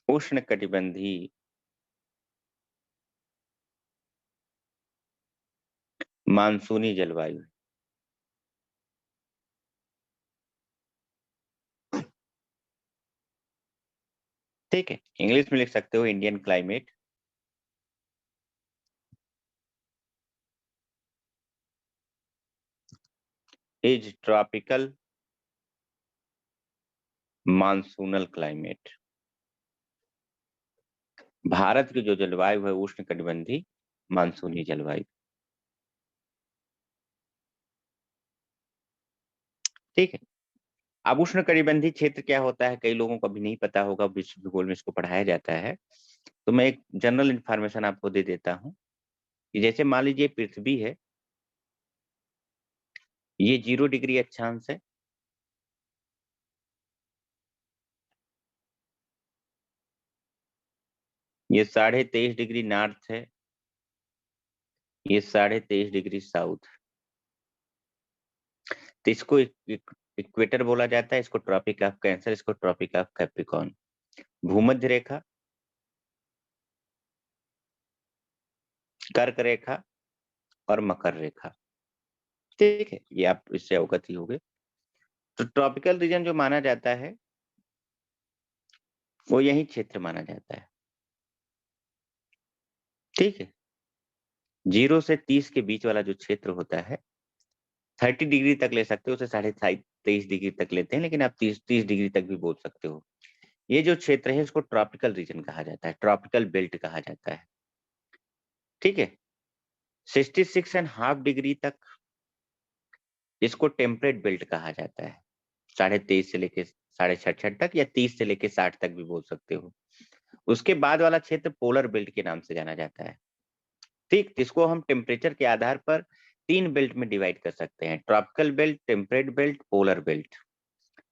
उष्णकटिबंधीय मानसूनी जलवायु। ठीक है, इंग्लिश में लिख सकते हो Indian climate is tropical monsoonal climate. Bharat की जो जलवायु है उष्णकटिबंधीय मानसूनी जलवायु। ठीक है, अब उष्णकटिबंधीय क्षेत्र क्या होता है कई लोगों को अभी नहीं पता होगा, विश्व भूगोल में इसको पढ़ाया जाता है। तो मैं एक जनरल इंफॉर्मेशन आपको दे देता हूँ कि जैसे मान लीजिए पृथ्वी है, ये 0 डिग्री अक्षांश है। ये 23.5 डिग्री नॉर्थ है, ये 23.5 डिग्री साउथ। तो इसको इक्वेटर बोला जाता है, इसको ट्रॉपिक ऑफ कैंसर, इसको ट्रॉपिक ऑफ कैप्रिकॉर्न। भूमध्य रेखा, कर्क रेखा और मकर रेखा। ठीक है, ये आप इससे अवगत ही होंगे। तो ट्रॉपिकल रीजन जो माना जाता है वो यही क्षेत्र माना जाता है। ठीक है, 0 से 30 के बीच वाला जो क्षेत्र होता है 30 डिग्री तक ले सकते हो, उसे 23.5 डिग्री तक लेते हैं, लेकिन आप 30 डिग्री तक भी बोल सकते हो। ये जो क्षेत्र है इसको ट्रॉपिकल रीजन कहा जाता है, ट्रॉपिकल बेल्ट कहा जाता है। ठीक है, 66.5 डिग्री तक इसको टेम्परेट बेल्ट कहा जाता है। 23.5 से लेके 66.5 तक, या 30 से लेके 60 तक भी बोल सकते हो। उसके बाद वाला क्षेत्र पोलर बेल्ट के नाम से जाना जाता है। ठीक, इसको हम टेम्परेचर के आधार पर 3 बेल्ट में डिवाइड कर सकते हैं, tropical belt, temperate belt, polar belt.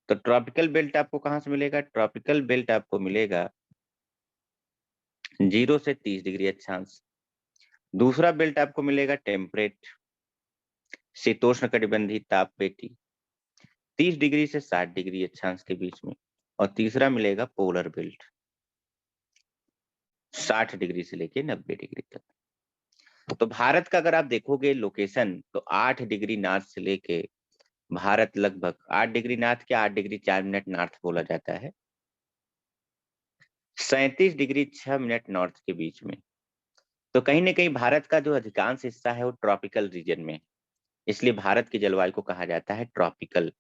तो ट्रॉपिकल बेल्ट आपको कहां से मिलेगा? ट्रॉपिकल बेल्ट आपको मिलेगा 0 से 30 डिग्री अक्षांश। दूसरा बेल्ट आपको मिलेगा टेम्परेट, शीतोष्ण कटिबंधीय ताप पेटी, 30 डिग्री से 60 डिग्री अक्षांश के बीच में। और तीसरा मिलेगा पोलर बेल्ट, 60 डिग्री से लेके 90 डिग्री तक। तो भारत का अगर आप देखोगे लोकेशन, तो 8 डिग्री नॉर्थ से लेके भारत लगभग 8 डिग्री नॉर्थ के 8 डिग्री 4 मिनट नॉर्थ बोला जाता है, 37 डिग्री 6 मिनट नॉर्थ के बीच में। तो कहीं ना कहीं भारत का जो अधिकांश हिस्सा है वो ट्रॉपिकल रीजन में, इसलिए भारत की जलवायु को कहा जाता है ट्रॉपिकल।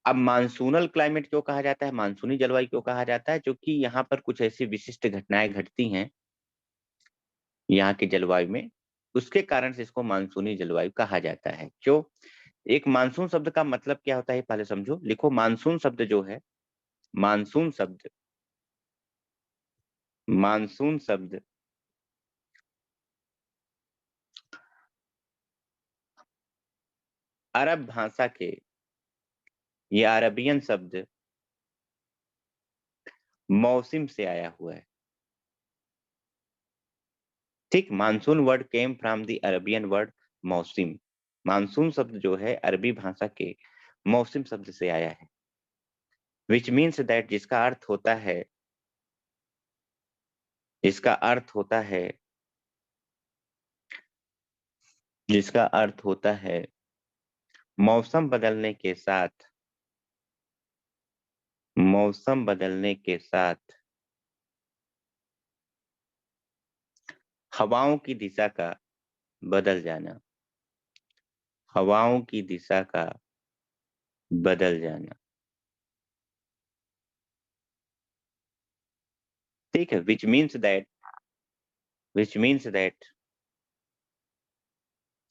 अब मानसूनल क्लाइमेट क्यों कहा जाता है, मानसूनी जलवायु क्यों कहा जाता है? क्योंकि यहाँ पर कुछ ऐसी विशिष्ट घटनाएं घटती हैं यहाँ की जलवायु में, उसके कारण से इसको मानसूनी जलवायु कहा जाता है। क्यों? एक मानसून शब्द का मतलब क्या होता है पहले समझो। लिखो, मानसून शब्द जो है, मानसून शब्द, मानसून शब्द अरब भाषा के, ये अरबियन शब्द मौसम से आया हुआ है। ठीक, monsoon word came from the Arabian word मौसम। मानसून शब्द जो है अरबी भाषा के मौसम शब्द से आया है, विच मीन्स दैट, जिसका अर्थ होता है, जिसका अर्थ होता है, जिसका अर्थ होता है मौसम बदलने के साथ, मौसम बदलने के साथ हवाओं की दिशा का बदल जाना, हवाओं की दिशा का बदल जाना। ठीक है, which means that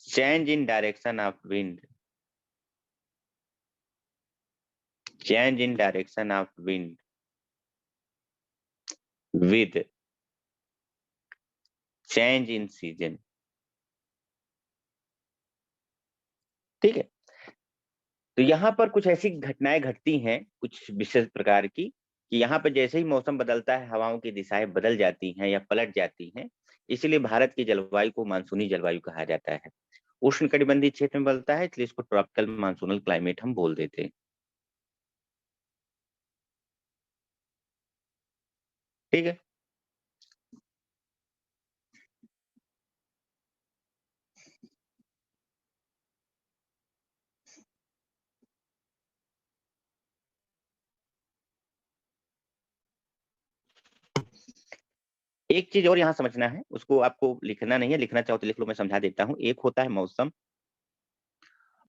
change in direction of wind, change in direction of wind with change in season. ठीक है, तो यहाँ पर कुछ ऐसी घटनाएं घटती हैं कुछ विशेष प्रकार की, कि यहाँ पर जैसे ही मौसम बदलता है हवाओं की दिशाएं बदल जाती हैं या पलट जाती हैं। इसलिए भारत की जलवायु को मानसूनी जलवायु कहा जाता है। उष्णकटिबंधीय क्षेत्र में बदलता है, इसलिए इसको ट्रॉपिकल मानसूनल क्लाइमेट हम बोल देते हैं। ठीक है। एक चीज और यहाँ समझना है, उसको आपको लिखना नहीं है, लिखना चाहो तो लिख लो, मैं समझा देता हूँ। एक होता है मौसम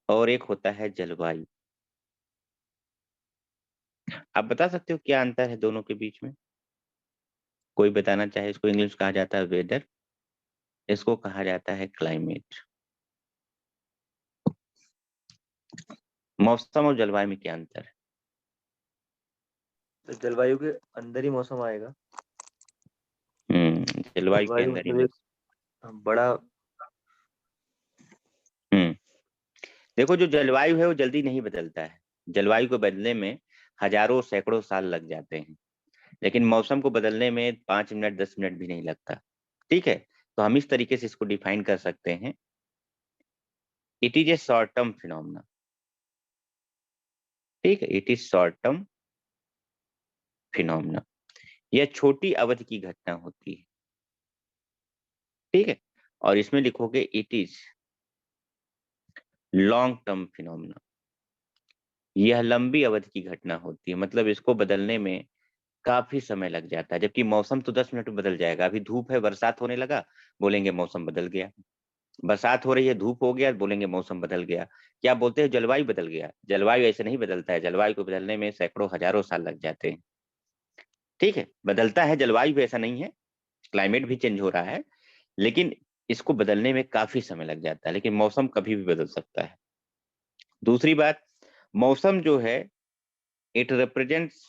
और एक होता है जलवायु। आप बता सकते हो क्या अंतर है दोनों के बीच में? कोई बताना चाहे? इसको इंग्लिश कहा जाता है वेदर, इसको कहा जाता है क्लाइमेट। मौसम और जलवायु में क्या अंतर है? तो जलवायु के अंदर ही मौसम आएगा। जलवायु के जलवायु अंदर ही मतलब एक बड़ा हम्म देखो, जो जलवायु है वो जल्दी नहीं बदलता है। जलवायु को बदलने में हजारों सैकड़ों साल लग जाते हैं, लेकिन मौसम को बदलने में 5 मिनट 10 मिनट भी नहीं लगता। ठीक है, तो हम इस तरीके से इसको डिफाइन कर सकते हैं, it is a short term phenomena. ठीक है, it is short term phenomena. यह छोटी अवधि की घटना होती है। ठीक है, और इसमें लिखोगे it is long term phenomena. यह लंबी अवधि की घटना होती है, मतलब इसको बदलने में काफी समय लग जाता है। जबकि मौसम तो 10 मिनट में बदल जाएगा। अभी धूप है, बरसात होने लगा, बोलेंगे मौसम बदल गया। बरसात हो रही है, धूप हो गया, बोलेंगे मौसम बदल गया। क्या बोलते हैं? जलवायु बदल गया। जलवायु ऐसे नहीं बदलता है, जलवायु को बदलने में सैकड़ों हजारों साल लग जाते हैं। ठीक है, बदलता है जलवायु भी, ऐसा नहीं है, क्लाइमेट भी चेंज हो रहा है, लेकिन इसको बदलने में काफी समय लग जाता है। लेकिन मौसम कभी भी बदल सकता है। दूसरी बात, मौसम जो है इट रिप्रेजेंट्स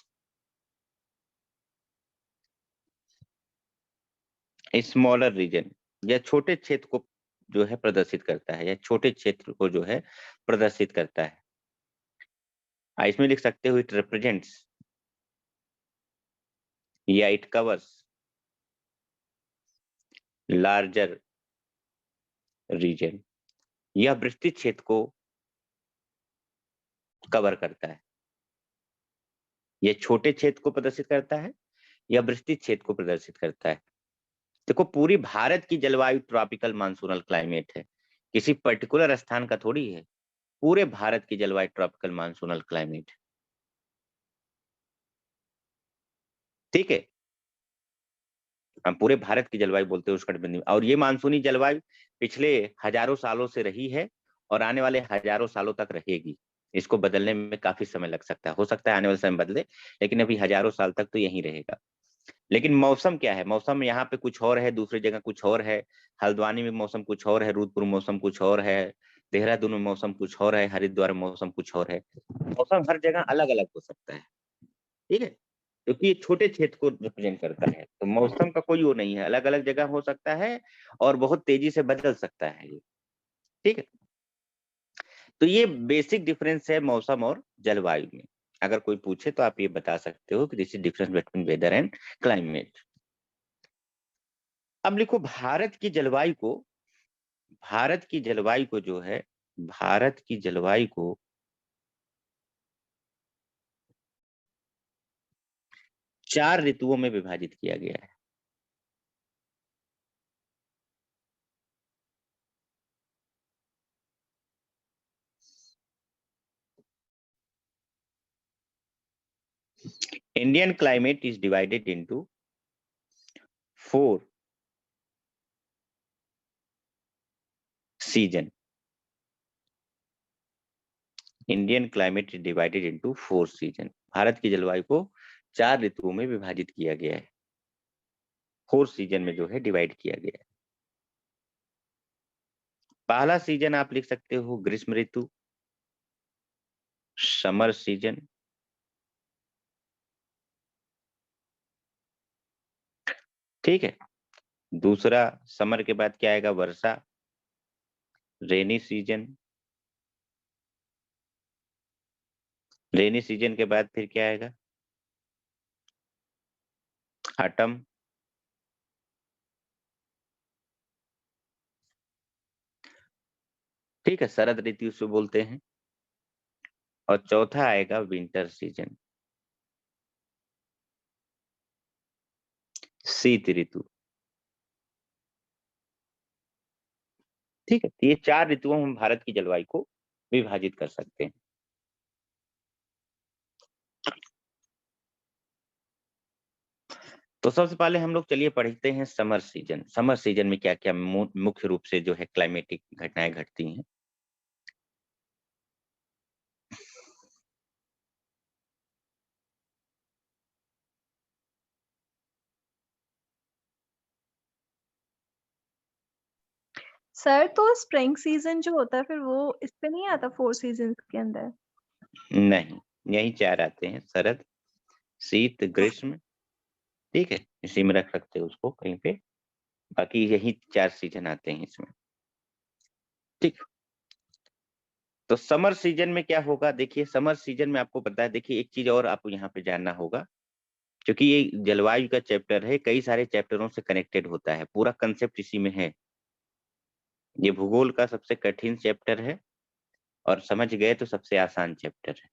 स्मॉलर रीजन, या छोटे क्षेत्र को जो है प्रदर्शित करता है, या छोटे क्षेत्र को जो है प्रदर्शित करता है। इसमें लिख सकते हो इट रिप्रेजेंट्स या इट कवर्स लार्जर रीजन। यह विस्तृत क्षेत्र को कवर करता है। यह छोटे क्षेत्र को प्रदर्शित करता है, यह विस्तृत क्षेत्र को प्रदर्शित करता है। देखो, पूरी भारत की जलवायु ट्रॉपिकल मानसूनल क्लाइमेट है, किसी पर्टिकुलर स्थान का थोड़ी है। पूरे भारत की जलवायु ट्रॉपिकल मानसूनल क्लाइमेट। ठीक है, हम पूरे भारत की जलवायु बोलते हैं उष्णकटिबंधीय, और ये मानसूनी जलवायु पिछले हजारों सालों से रही है और आने वाले हजारों सालों तक रहेगी। इसको बदलने में काफी समय लग सकता है, हो सकता है आने वाले समय बदले, लेकिन अभी हजारों साल तक तो यही रहेगा। लेकिन मौसम क्या है? मौसम यहाँ पे कुछ और है, दूसरी जगह कुछ और है। हल्द्वानी में मौसम कुछ और है, रुद्रपुर में मौसम कुछ और है, देहरादून में मौसम कुछ और है, हरिद्वार में मौसम कुछ और है। मौसम हर जगह अलग अलग हो सकता है। ठीक है, क्योंकि ये छोटे क्षेत्र को रिप्रेजेंट करता है, तो मौसम का कोई वो नहीं है, अलग अलग जगह हो सकता है और बहुत तेजी से बदल सकता है ये। ठीक है, तो ये बेसिक डिफरेंस है मौसम और जलवायु में। अगर कोई पूछे तो आप ये बता सकते हो कि this is difference between weather and climate. अब लिखो, भारत की जलवायु को जो है, भारत की जलवायु को 4 ऋतुओं में विभाजित किया गया है। Indian climate is divided into 4 season. Indian climate is divided into 4 season. Bharat की जलवायु को 4 ऋतुओं में विभाजित किया गया है, 4 सीजन में जो है डिवाइड किया गया है। पहला सीजन आप लिख सकते हो ग्रीष्म ऋतु, समर सीजन। ठीक है, दूसरा समर के बाद क्या आएगा? वर्षा, रेनी सीजन। रेनी सीजन के बाद फिर क्या आएगा? ऑटम। ठीक है, शरद ऋतु से बोलते हैं। और चौथा आएगा विंटर सीजन। शीत ऋतु। ठीक है, तो ये 4 ऋतुओं में हम भारत की जलवायु को विभाजित कर सकते हैं। तो सबसे पहले हम लोग चलिए पढ़ते हैं समर सीजन। समर सीजन में क्या-क्या मुख्य रूप से जो है क्लाइमेटिक घटनाएँ घटती हैं। सर तो स्प्रिंग सीजन जो होता है फिर वो इस पे नहीं आता 4 सीजन्स के अंदर? नहीं, यही 4 आते हैं, शरद, शीत, ग्रीष्म, ठीक है? इसी में रख सकते हो उसको कहीं पे, बाकी यही 4 सीजन आते हैं इसमें, ठीक। तो समर सीजन में क्या होगा, देखिए समर सीजन में आपको पता है, देखिए एक चीज़ और आपको यहाँ पे जानना होगा, क्योंकि ये जलवायु का चैप्टर है, कई सारे चैप्टरों से कनेक्टेड होता है, पूरा कांसेप्ट इसी में है। ये भूगोल का सबसे कठिन चैप्टर है और समझ गए तो सबसे आसान चैप्टर है।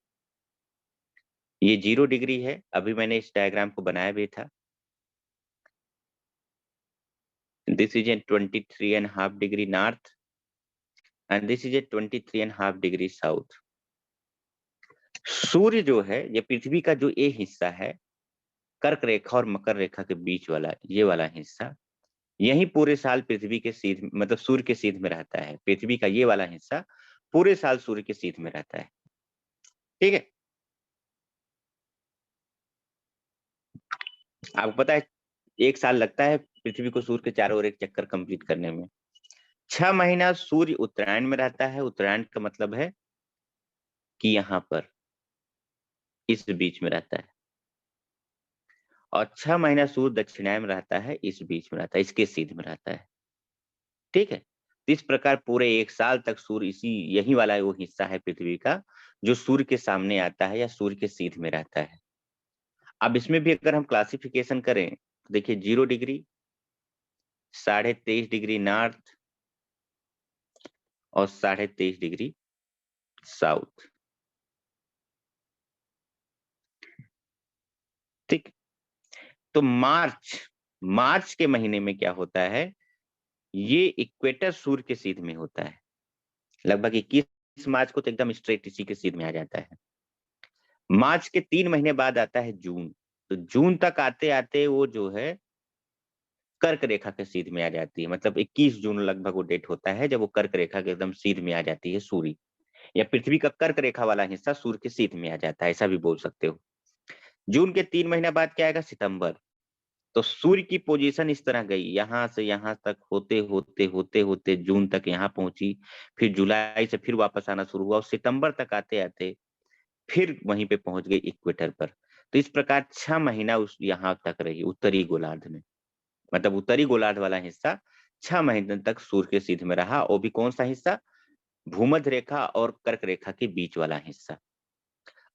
ये 0 डिग्री है, अभी मैंने इस डायग्राम को बनाया भी था। This is a 23.5 degree north and this is a 23.5 degree south. सूर्य जो है, ये पृथ्वी का जो ये हिस्सा है, कर्क रेखा और मकर रेखा के बीच वाला ये वाला हिस्सा, यही पूरे साल पृथ्वी के सीध मतलब सूर्य के सीध में रहता है। पृथ्वी का ये वाला हिस्सा पूरे साल सूर्य के सीध में रहता है, ठीक है? आपको पता है 1 साल लगता है पृथ्वी को सूर्य के चारों ओर एक चक्कर कंप्लीट करने में। 6 महीना सूर्य उत्तरायण में रहता है। उत्तरायण का मतलब है कि यहाँ पर इस बीच में रहता है, और 6 महीना सूर्य दक्षिणायन में रहता है, इस बीच में रहता है, इसके सीध में रहता है, ठीक है? तो इस प्रकार पूरे 1 साल तक सूर्य इसी यही वाला वो हिस्सा है पृथ्वी का, जो सूर्य के सामने आता है या सूर्य के सीध में रहता है। अब इसमें भी अगर हम क्लासिफिकेशन करें, तो देखिए 0 डिग्री, 23.5 डिग्री नॉर्थ और 23.5 डिग्री साउथ, ठीक। तो मार्च मार्च के महीने में क्या होता है, ये इक्वेटर सूर्य के सीध में होता है। लगभग 21 मार्च को तो एकदम स्ट्रेट इसी के सीध में आ जाता है। मार्च के 3 महीने बाद आता है जून। तो जून तक आते-आते वो जो है कर्क रेखा के सीध में आ जाती है। मतलब 21 जून लगभग वो डेट होता है जब वो कर्क रेखा के एकदम सीध में आ जाती है सूर्य, या पृथ्वी का कर्क रेखा वाला हिस्सा सूर्य के सीध में आ जाता है, ऐसा भी बोल सकते हो। जून के 3 महीने बाद क्या आएगा, सितंबर। तो सूर्य की पोजीशन इस तरह गई, यहाँ से यहाँ तक होते-होते जून तक यहाँ पहुँची, फिर जुलाई से फिर वापस आना शुरू हुआ और सितंबर तक आते-आते फिर वहीं पे पहुँच गई इक्वेटर पर। तो इस प्रकार 6 महीना उस यहाँ तक रही उत्तरी गोलार्ध में। मतलब उत्तरी गोलार्ध वाला हिस्सा 6 महीने तक सूर्य के सीध में रहा, वो भी कौन-सा हिस्सा? भूमध्य रेखा और कर्क रेखा के बीच वाला हिस्सा।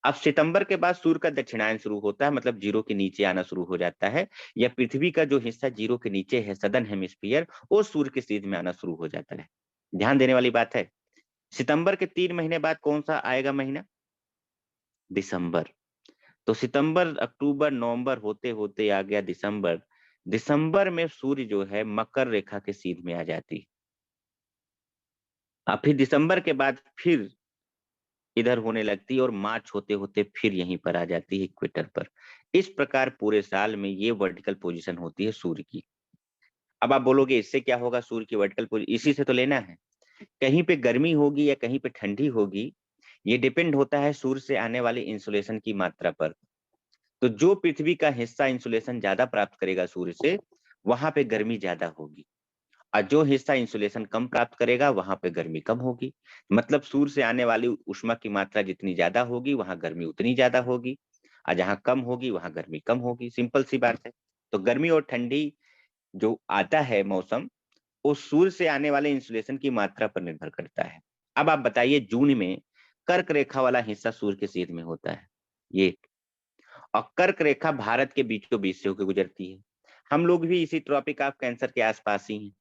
अब सितंबर के बाद सूर्य का दक्षिणायन शुरू होता है, मतलब 0 के नीचे आना शुरू हो जाता है, या पृथ्वी का जो हिस्सा 0 के नीचे है, सदर्न हेमिस्फीयर, वो सूर्य के सीध में आना शुरू हो जाता है। ध्यान देने वाली बात है। सितंबर के 3 महीने बाद कौन-सा आएगा महीना? दिसंबर। तो सितंबर, अक्टूबर, नवंबर होते-होते आ गया दिसंबर। दिसंबर में सूर्य जो है मकर रेखा के सीध में आ जाती। फिर दिसंबर के बाद फिर इधर होने लगती है और मार्च होते-होते फिर यहीं पर आ जाती है इक्वेटर पर। इस प्रकार पूरे साल में ये वर्टिकल पोज़ीशन होती है सूर्य की। अब आप बोलोगे इससे क्या होगा, सूर्य की वर्टिकल इसी से तो लेना है। कहीं पे गर्मी होगी या कहीं पे ठंडी होगी, ये डिपेंड होता है सूर्य से आने वाले इंसोलेशन की मात्रा पर। तो जो पृथ्वी का हिस्सा इंसुलेशन ज़्यादा प्राप्त करेगा सूर्य से, वहाँ पे गर्मी ज़्यादा होगी, और जो हिस्सा इंसुलेशन कम प्राप्त करेगा, वहाँ पे गर्मी कम होगी। मतलब सूर्य से आने वाली ऊष्मा की मात्रा जितनी ज़्यादा होगी, वहाँ गर्मी उतनी ज़्यादा होगी, और जहाँ कम होगी, वहाँ गर्मी कम होगी। सिंपल सी बात है। तो गर्मी और ठंडी जो आता है मौसम, वो सूर्य से आने वाले इंसुलेशन की मात्रा पर निर्भर करता है। अब आप बताइए, जून में कर्क रेखा वाला हिस्सा सूर्य के सीध में होता है, ये, और कर्क रेखा भारत के बीचों बीच से होकर गुजरती है। हम लोग भी इसी ट्रॉपिक ऑफ कैंसर के आसपास ही हैं,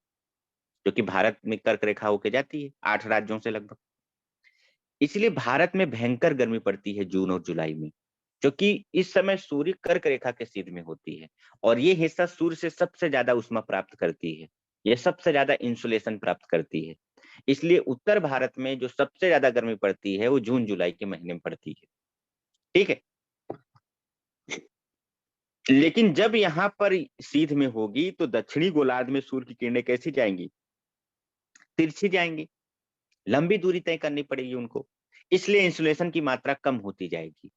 जो कि भारत में कर्क रेखा होके जाती है 8 राज्यों से लगभग। इसलिए भारत में भयंकर गर्मी पड़ती है जून और जुलाई में। क्योंकि इस समय सूर्य कर्क रेखा के सीध में होती है और ये हिस्सा सूर्य से सबसे ज्यादा ऊष्मा प्राप्त करती है, ये सबसे ज्यादा इंसुलेशन प्राप्त करती है। इसलिए उत्तर भारत में जो सबसे ज्यादा गर्मी पड़ती है वो जून जुलाई के महीने में पड़ती है। ठीक है, लेकिन जब यहाँ पर सीध में होगी तो दक्षिणी गोलार्ध में सूर्य की किरणें कैसी जाएंगी? तिरछी जाएंगी, लंबी दूरी तय करनी पड़ेगी उनको, इसलिए इंसुलेशन की मात्रा कम होती जाएगी।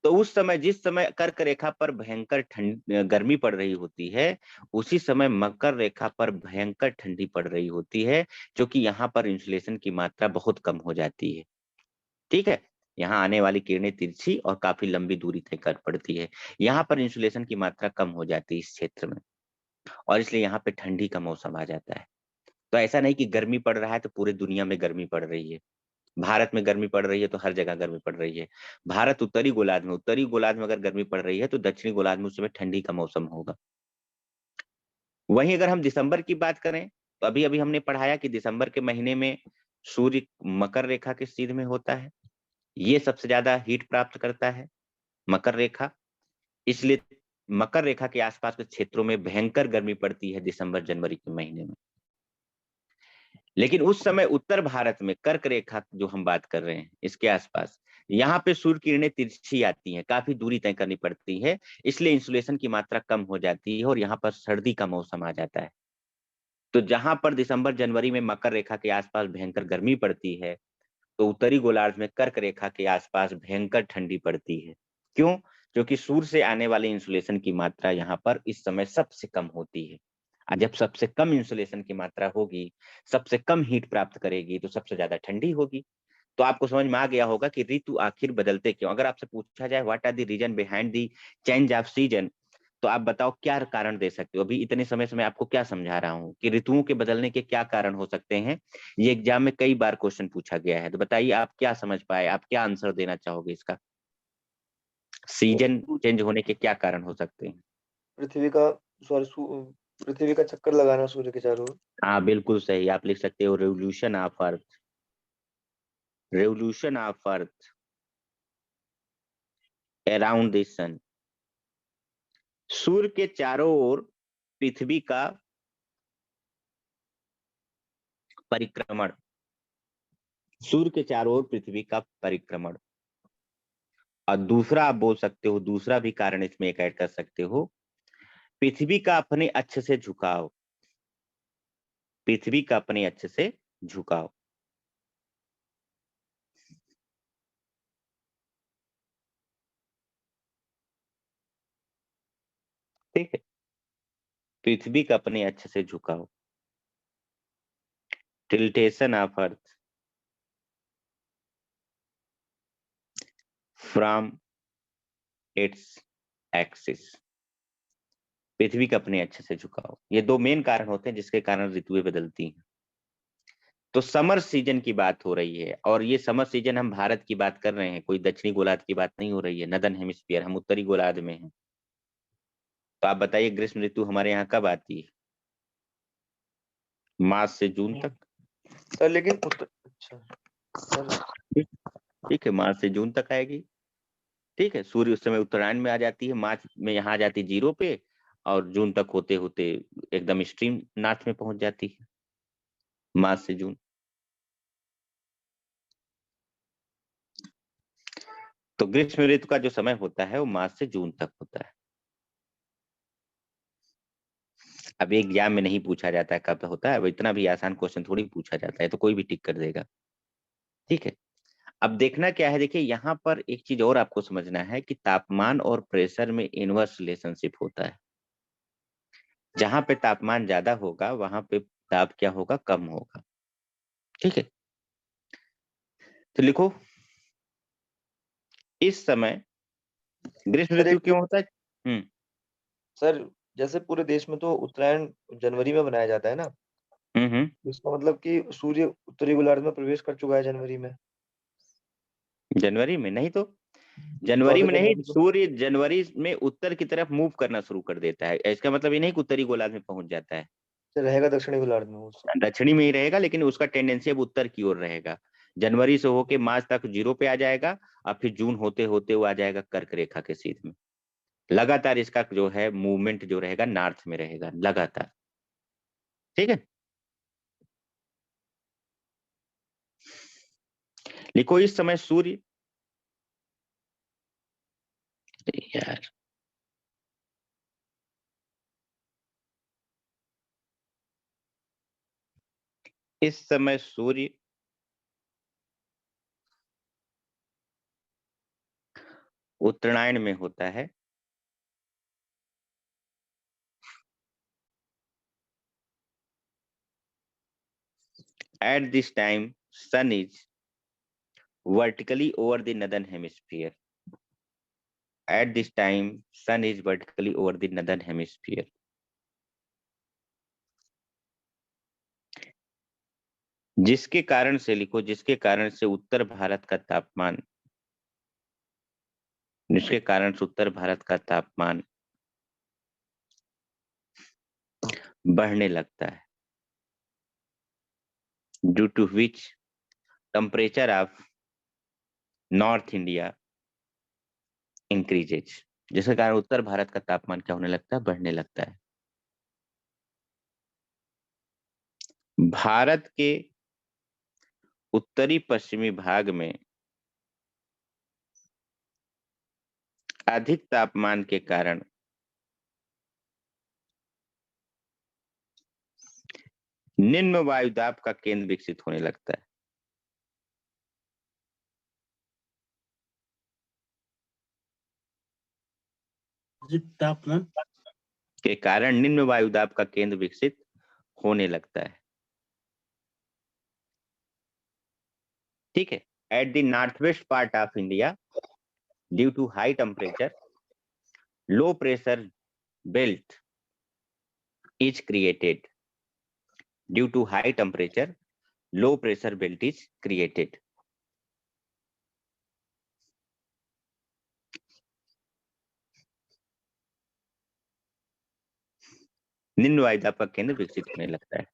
तो उस समय जिस समय कर्क रेखा पर भयंकर ठंड गर्मी पड़ रही होती है, उसी समय मकर रेखा पर भयंकर ठंडी पड़ रही होती है, क्योंकि यहाँ पर इंसुलेशन की मात्रा बहुत कम हो जाती है। ठीक है, यहाँ आने वाली किरणें तिरछी और काफी लंबी दूरी तय कर पड़ती है। यहाँ पर इंसुलेशन की मात्रा कम हो जाती है इस क्षेत्र में, और इसलिए यहाँ पे ठंडी का मौसम आ जाता है। तो ऐसा नहीं कि गर्मी पड़ रहा है तो पूरी दुनिया में गर्मी पड़ रही है, भारत में गर्मी पड़ रही है तो हर जगह गर्मी पड़ रही है। भारत उत्तरी गोलार्ध में अगर गर्मी पड़ रही है तो दक्षिणी गोलार्ध में उस समय ठंडी का मौसम होगा। वहीं अगर हम दिसंबर की बात करें तो अभी अभी हमने पढ़ाया कि दिसंबर के महीने में सूर्य मकर रेखा के सीध में होता है, ये सबसे ज्यादा हीट प्राप्त करता है मकर रेखा, इसलिए मकर रेखा के आसपास के क्षेत्रों में भयंकर गर्मी पड़ती है दिसंबर जनवरी के महीने में। लेकिन उस समय उत्तर भारत में कर्क रेखा जो हम बात कर रहे हैं इसके आसपास, यहाँ पे सूर्य किरणें तिरछी आती हैं, काफी दूरी तय करनी पड़ती है, इसलिए इंसुलेशन की मात्रा कम हो जाती है और यहाँ पर सर्दी का मौसम आ जाता है। तो जहां पर दिसंबर जनवरी में मकर रेखा के आसपास भयंकर गर्मी पड़ती है, तो उत्तरी गोलार्ध में कर्क रेखा के आसपास भयंकर ठंडी पड़ती है। क्यों? क्योंकि सूर्य से आने वाले इंसुलेशन की मात्रा यहाँ पर इस समय सबसे कम होती है। और जब सबसे कम इंसुलेशन की मात्रा होगी, सबसे कम हीट प्राप्त करेगी, तो सबसे ज्यादा ठंडी होगी। तो आपको समझ में आ गया होगा कि ऋतु आखिर बदलते क्यों। अगर आपसे पूछा जाए what are the reason behind the change of season, तो आप बताओ क्या कारण दे सकते हो। अभी इतने समय से मैं आपको क्या समझा रहा हूँ कि ऋतुओं के बदलने के क्या कारण हो सकते हैं। ये एग्जाम में कई बार क्वेश्चन पूछा गया है, तो बताइए आप क्या समझ पाए, आप क्या आंसर देना चाहोगे इसका? सीजन चेंज होने के क्या कारण हो सकते हैं? पृथ्वी का पृथ्वी का चक्कर लगाना सूर्य के चारों ओर। हाँ बिल्कुल सही, आप लिख सकते हो revolution of earth, revolution of earth around the sun. सूर्य के चारों ओर पृथ्वी का परिक्रमण, सूर्य के चारों ओर पृथ्वी का परिक्रमण। और दूसरा आप बोल सकते हो, दूसरा भी कारण इसमें एक ऐड कर सकते हो, पृथ्वी का अपने अक्ष से झुकाव, पृथ्वी का अपने अक्ष से झुकाव। ठीक है, पृथ्वी का अपने अक्ष से झुकाव, tiltation of earth from its axis, पृथ्वी का अपने अक्ष से झुकाव। ये दो मेन कारण होते हैं जिसके कारण ऋतुएं बदलती हैं। तो समर सीजन की बात हो रही है, और ये समर सीजन हम भारत की बात कर रहे हैं, कोई दक्षिणी गोलार्ध की बात नहीं हो रही है। नदन हेमिस्फीयर, हम उत्तरी गोलार्ध में हैं। तो आप बताइए ग्रीष्म ऋतु हमारे यहाँ कब आती है? मार्च से जून तक। सर लेकिन अच्छा सर, ठीक है, मार्च से जून तक आएगी। ठीक है, सूर्य उस समय उत्तरायण में आ जाती है, मार्च में यहाँ आ जाती है जीरो पे, और जून तक होते होते एकदम एक्सट्रीम नॉर्थ में पहुंच जाती है, मार्च से जून। तो ग्रीष्म ऋतु का जो समय होता है वो मार्च से जून तक होता है। अब एग्जाम में नहीं पूछा जाता है कब होता है, अब इतना भी आसान क्वेश्चन थोड़ी पूछा जाता है, तो कोई भी टिक कर देगा। ठीक है, अब देखना क्या है, देखिए यहाँ पर एक चीज और आपको समझना है कि तापमान और प्रेशर में इनवर्स रिलेशनशिप होता है। जहां पे तापमान ज्यादा होगा वहां पे दाब क्या होगा, कम होगा। ठीक है, तो लिखो इस समय ग्रीष्म सर ऋतु क्यों होता है? सर जैसे पूरे देश में तो उत्तरायण जनवरी में मनाया जाता है ना, इसका मतलब कि सूर्य उत्तरी गोलार्ध में प्रवेश कर चुका है जनवरी में। जनवरी में नहीं तो, तो जनवरी अभी में नहीं, जनवरी को सूर्य जनवरी में उत्तर की तरफ मूव करना शुरू कर देता है। इसका मतलब ये नहीं कि उत्तरी गोलार्ध में पहुंच जाता है, रहेगा दक्षिणी गोलार्ध में वो। दक्षिणी में ही रहेगा, लेकिन उसका टेंडेंसी अब उत्तर की ओर रहेगा। जनवरी से होके मार्च तक 0 पे आ जाएगा और फिर जून होते होते वो आ जाएगा कर्क रेखा के सीध में। लगातार इसका जो है मूवमेंट जो रहेगा नॉर्थ में रहेगा लगातार। ठीक है, लिखो इस समय सूर्य, यार इस समय सूर्य उत्तरायण में होता है। At this time, sun is vertically over the northern hemisphere. At this time, sun is vertically over the northern hemisphere. जिसके कारण से लिखो, जिसके कारण से उत्तर भारत का तापमान, जिसके कारण से उत्तर भारत का तापमान बढ़ने लगता है। Due to which temperature of North India increases. जिसके कारण उत्तर भारत का तापमान क्या होने लगता है, बढ़ने लगता है। भारत के उत्तरी पश्चिमी भाग में अधिक तापमान के कारण निम्न वायुदाब का केंद्र विकसित होने लगता है। तापमान के कारण निम्न वायुदाब का केंद्र विकसित होने लगता है। ठीक है, at the north west part of India due to high temperature low pressure belt is created. Due to high temperature low pressure belt is created. निम्न वायुदाब का केंद्र विकसित होने लगता है।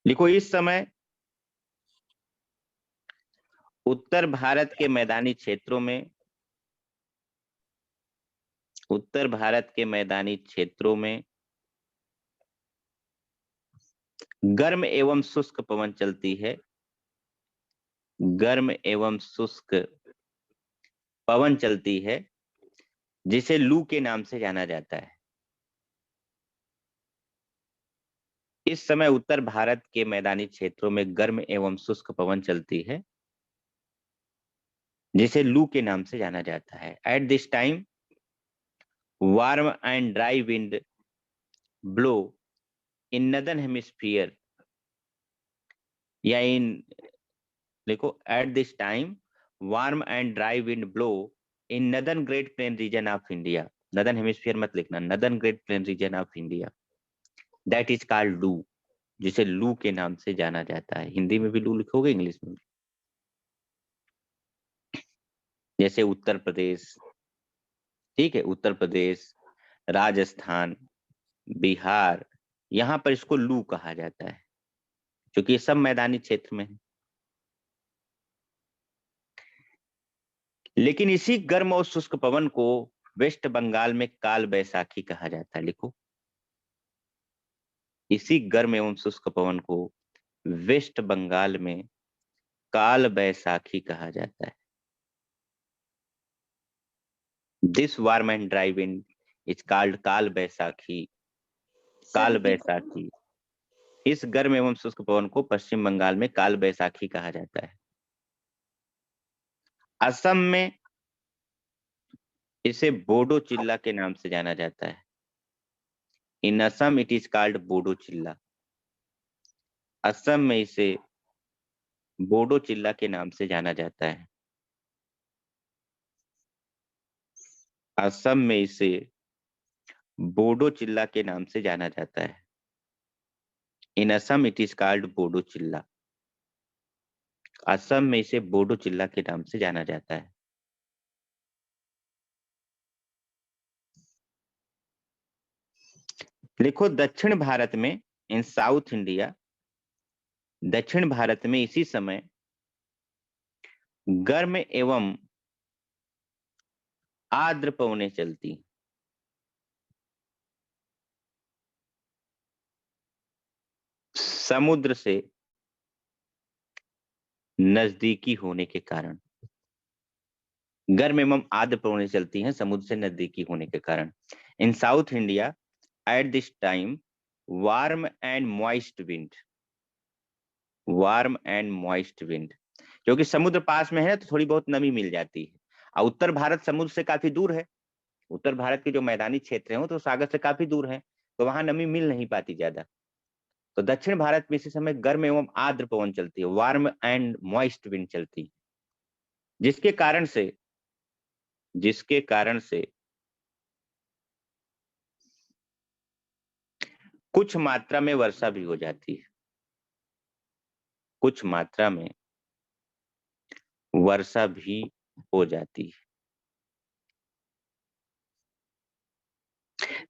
लिखो इस समय उत्तर भारत के मैदानी क्षेत्रों में, उत्तर भारत के मैदानी क्षेत्रों में गर्म एवं शुष्क पवन चलती है। गर्म एवं शुष्क पवन चलती है जिसे लू के नाम से जाना जाता है। इस समय उत्तर भारत के मैदानी क्षेत्रों में गर्म एवं शुष्क पवन चलती है जिसे लू के नाम से जाना जाता है। At this time warm and dry wind blow in northern hemisphere, या इन देखो eight this time warm and dry wind blow in northern great plain region of India. Northern hemisphere मत लिखना, northern great plain region of India, that is called लू, जिसे लू के नाम से जाना जाता है। हिंदी में भी लू लिखोगे, इंग्लिश में भी। जैसे उत्तर प्रदेश, ठीक है, उत्तर प्रदेश, राजस्थान, बिहार, यहाँ पर इसको लू कहा जाता है क्योंकि ये सब मैदानी क्षेत्र में है। लेकिन इसी गर्म और शुष्क पवन को वेस्ट बंगाल में काल बैसाखी कहा जाता है। लिखो, इसी गर्म एवं शुष्क पवन को वेस्ट बंगाल में काल बैसाखी कहा जाता है। This warm and dry wind is called काल बैसाखी। काल बैसाखी, इस गर्म एवं शुष्क पवन को पश्चिम बंगाल में काल बैसाखी कहा जाता है। असम में इसे बोडो चिल्ला के नाम से जाना जाता है। In Assam it is called Bodo Chilla. Assam में इसे बोडो चिल्ला के नाम से जाना जाता है। असम में इसे बोडो चिल्ला के नाम से जाना जाता है। In Assam it is called Bodo Chilla. Assam में इसे बोडो चिल्ला के नाम से जाना जाता है। लिखो दक्षिण भारत में, इन साउथ इंडिया दक्षिण भारत में इसी समय गर्म एवं आर्द्र पवनें चलती। समुद्र से नजदीकी होने के कारण गर्म एवं आर्द्र पवनें चलती हैं, समुद्र से नजदीकी होने के कारण। In south India at this time warm and moist wind, warm and moist wind, क्योंकि समुद्र पास में है तो थोड़ी बहुत नमी मिल जाती है। और उत्तर भारत समुद्र से काफी दूर है, उत्तर भारत के जो मैदानी क्षेत्र हैं तो सागर से काफी दूर है, तो वहां नमी मिल नहीं पाती ज्यादा। तो दक्षिण भारत में इसी समय गर्म एवं आर्द्र पवन चलती है, वार्म एंड मॉइस्ट विंड चलती है, जिसके कारण से कुछ मात्रा में वर्षा भी हो जाती है, कुछ मात्रा में वर्षा भी हो जाती है।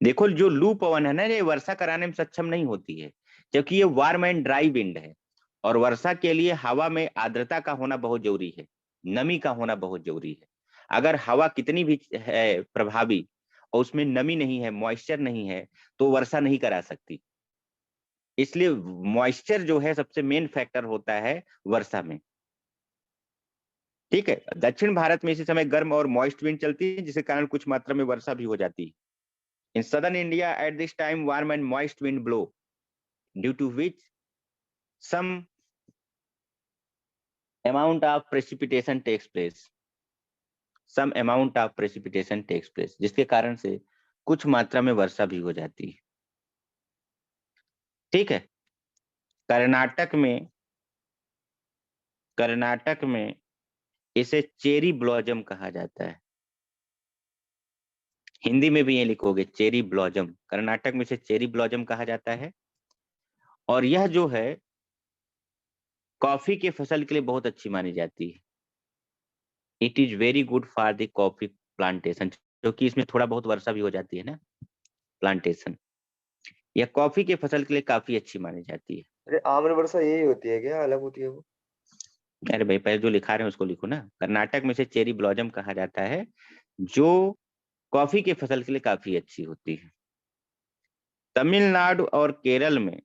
देखो जो लू पवन है ना, ये वर्षा कराने में सक्षम नहीं होती है, क्योंकि ये वार्म एंड ड्राई विंड है, और वर्षा के लिए हवा में आर्द्रता का होना बहुत जरूरी है, नमी का होना बहुत जरूरी है। अगर हवा कितनी भी है प्रभावी और उसमें नमी नहीं है, मॉइस्चर नहीं है, तो वर्षा नहीं करा सकती। इसलिए मॉइस्चर जो है सबसे मेन फैक्टर होता है वर्षा में। ठीक है, दक्षिण भारत में इसी समय गर्म और मॉइस्ट विंड चलती है, जिसके कारण कुछ मात्रा में वर्षा भी हो जाती है। In southern India at this time warm and moist wind blow, due to which some amount of precipitation takes place, some amount of precipitation takes place, जिसके कारण से कुछ मात्रा में वर्षा भी हो जाती है। ठीक है, कर्नाटक में इसे चेरी ब्लॉजम कहा जाता है। हिंदी में भी ये लिखोगे चेरी ब्लॉजम, कर्नाटक में इसे चेरी ब्लॉजम कहा जाता है। और यह जो है कॉफी के फसल के लिए बहुत अच्छी मानी जाती है। It is very good for the coffee plantation, क्योंकि इसमें थोड़ा बहुत वर्षा भी हो जाती है ना, प्लांटेशन, यह कॉफी के फसल के लिए काफी अच्छी मानी जाती है। अरे आम्र वर्षा यही होती है क्या, अलग होती है वो? अरे भाई पहले जो लिखा रहे हैं उसको लिखो ना। कर्नाटक में से चेरी ब्लॉजम कहा जाता है, जो कॉफी के फसल के लिए काफी अच्छी होती है। तमिलनाडु और केरल में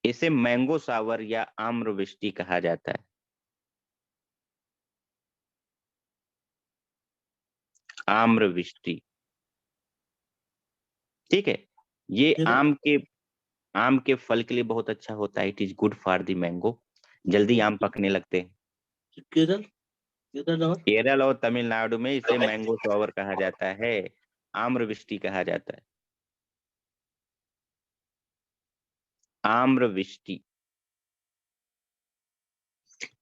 इसे मैंगो सावर या आम्रवृष्टि कहा जाता है। आम्रवृष्टि, ठीक है, ये आम के फल के लिए बहुत अच्छा होता है। It is good for the mango, जल्दी आम पकने लगते हैं। केरल और तमिलनाडु में इसे मैंगो सावर कहा जाता है, आम्रवृष्टि कहा जाता है। आम्रवृष्टि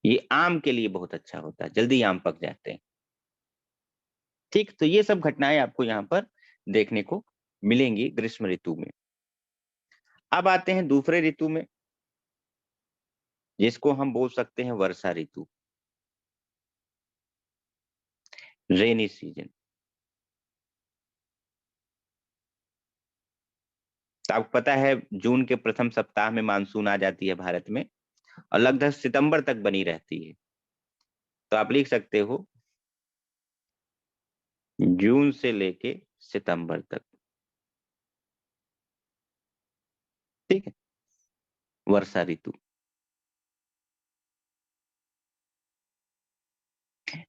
ये आम के लिए बहुत अच्छा होता है, जल्दी आम पक जाते हैं। ठीक, तो ये सब घटनाएं आपको यहाँ पर देखने को मिलेंगी ग्रीष्म ऋतु में। अब आते हैं दूसरे ऋतु में, जिसको हम बोल सकते हैं वर्षा ऋतु, रेनी सीजन। तो आपको पता है जून के प्रथम सप्ताह में मानसून आ जाती है भारत में, और लगभग सितंबर तक बनी रहती है। तो आप लिख सकते हो जून से लेके सितंबर तक। ठीक है, वर्षा ऋतु।